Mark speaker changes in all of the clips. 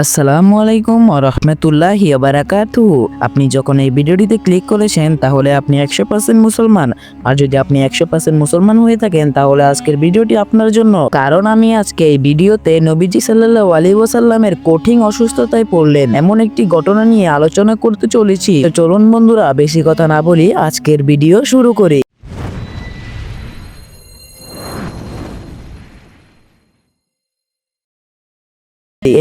Speaker 1: আসসালামু আলাইকুম ওয়া রাহমাতুল্লাহি ওয়া বারাকাতুহু। আপনি যখন এই ভিডিওটিতে ক্লিক করেছেন তাহলে আপনি 100% মুসলমান। আর যদি আপনি 100% মুসলমান হয়ে থাকেন তাহলে আজকের ভিডিওটি আপনার জন্য। কারণ আমি আজকে এই ভিডিওতে নবীজি সাল্লাল্লাহু আলাইহি ওয়াসাল্লামের কঠিন অসুস্থতায় পড়লেন এমন একটি ঘটনা নিয়ে আলোচনা করতে চলেছি। তো চলুন বন্ধুরা, বেশি কথা না বলি আজকের ভিডিও শুরু করি।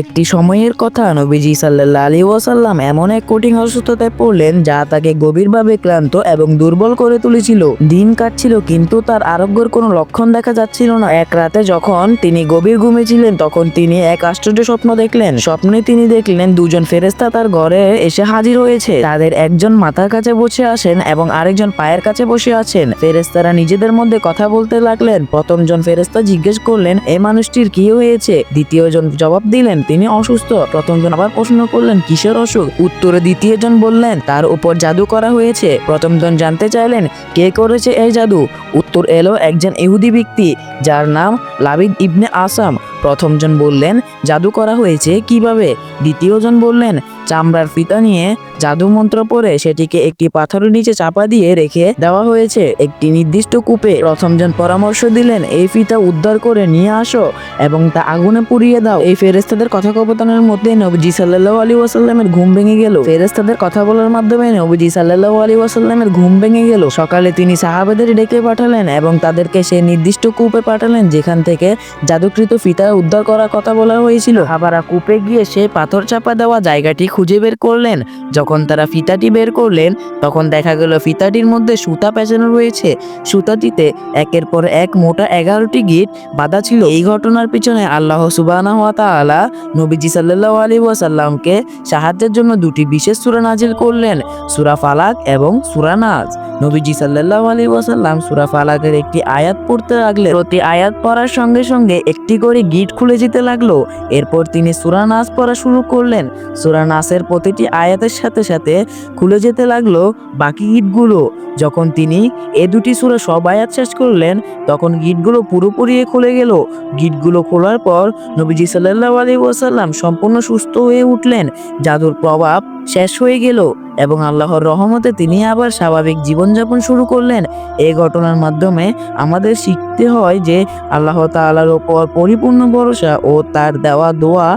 Speaker 1: একটি সময়ের কথা, নবীজি সাল্লাল্লাহু আলাইহি ওয়াসাল্লাম এমন এক কঠিন অসুস্থতায় পড়লেন যা তাকে গভীরভাবে ক্লান্ত এবং দুর্বল করে তুলেছিল। দিন কাটছিল কিন্তু তার আরোগ্যের কোনো লক্ষণ দেখা যাচ্ছিল না। এক রাতে যখন তিনি গভীর ঘুমে ছিলেন তখন তিনি এক আশ্চর্য স্বপ্ন দেখলেন। স্বপ্নে তিনি দেখলেন দুজন ফেরেশতা তার ঘরে এসে হাজির হয়েছে। তাদের একজন মাথার কাছে বসে আছেন এবং আরেকজন পায়ের কাছে বসে আছেন। ফেরেশতারা নিজেদের মধ্যে কথা বলতে লাগলেন। প্রথম জন ফেরেশতা জিজ্ঞেস করলেন, এই মানুষটির কি হয়েছে? দ্বিতীয় জন জবাব দিলেন, তিনি অসুস্থ। প্রথম জন আবার প্রশ্ন করলেন, কিসের অসুখ? উত্তরে দ্বিতীয় জন বললেন, তার উপর জাদু করা হয়েছে। প্রথম জন জানতে চাইলেন, কে করেছে এই জাদু? উত্তর এলো, একজন ইহুদি ব্যক্তি যার নাম লাবিদ ইবনে আসাম। প্রথম জন বললেন, জাদু করা হয়েছে কিভাবে? দ্বিতীয় জন বললেন, চামড়ার ফিতা নিয়ে জাদু মন্ত্র পড়ে সেটিকে একটি পাথরের নিচে চাপা দিয়ে রেখে দেওয়া হয়েছে একটি নির্দিষ্ট কূপে। প্রথম জন পরামর্শ দিলেন, এই ফিতা উদ্ধার করে নিয়ে আসো এবং তা আগুনে পুড়িয়ে দাও। এই ফেরেশতাদের কথোপকথনের মধ্যে নবীজি সাল্লাল্লাহু আলাইহি ওয়াসাল্লামের ঘুম ভেঙে গেল। ফেরেশতাদের কথা বলার মাধ্যমে নবীজি সাল্লাল্লাহু আলাইহি ওয়াসাল্লামের ঘুম ভেঙে গেল। সকালে তিনি সাহাবাদের ডেকে পাঠালেন এবং তাদেরকে সেই নির্দিষ্ট কূপে পাঠালেন যেখান থেকে জাদুকৃত ফিতা উদ্ধার করার কথা বলা হয়েছিল। সাহাবারা কূপে গিয়ে সেই পাথর চাপা দেওয়া জায়গাটি খুঁজে বের করলেন। যখন তারা ফিতাটি বের করলেন তখন দেখা গেল ফিতাটির মধ্যে সুতা পেঁচানো রয়েছে। সুতাটিতে একের পর এক মোটা 11টি গিঁট বাঁধা ছিল। এই ঘটনার পিছনে আল্লাহ সুবহানাহু ওয়া তাআলা নবীজি সাল্লাল্লাহু আলাইহি ওয়াসাল্লামকে সাহায্যের জন্য দুটি বিশেষ সূরা নাজিল করলেন, সূরা ফালাক এবং সূরা নাস। নবীজি সাল্লাল্লাহু আলাইহি ওয়াসাল্লাম সূরা ফালাকের একটি আয়াত পড়তে লাগলেন। প্রতি আয়াত পড়ার সঙ্গে সঙ্গে একটি করে গিঁট খুলে যেতে লাগলো। এরপর তিনি সূরা নাস পড়া শুরু করলেন। সূরা নাসের প্রতিটি আয়াতের সাথে সাথে খুলে যেতে লাগলো বাকি গিঁটগুলো। যখন তিনি এ দুটি সূরা সব আয়াত শেষ করলেন তখন গিঁটগুলো পুরোপুরি খুলে গেল। গিঁটগুলো খোলার পর নবীজি সাল্লাল্লাহু আলাইহি ওয়াসাল্লাম সম্পূর্ণ সুস্থ হয়ে উঠলেন। জাদুর প্রভাব শেষ হয়ে গেল এবং আল্লাহর রহমতে তিনি আবার স্বাভাবিক জীবনযাপন শুরু করলেন। এই ঘটনার মাধ্যমে আমাদের শিখতে হয় যে আল্লাহ তাআলার উপর পরিপূর্ণ ভরসা ও তার দেওয়া দোয়া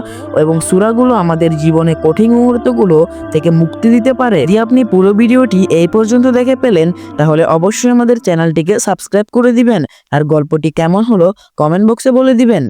Speaker 1: এবং সূরাগুলো আমাদের জীবনে কঠিন মুহূর্তগুলো থেকে মুক্তি দিতে পারে। যদি আপনি পুরো ভিডিওটি এই পর্যন্ত দেখে পেলেন তাহলে অবশ্যই আমাদের চ্যানেলটিকে সাবস্ক্রাইব করে দিবেন আর গল্পটি কেমন হলো কমেন্ট বক্সে বলে দিবেন।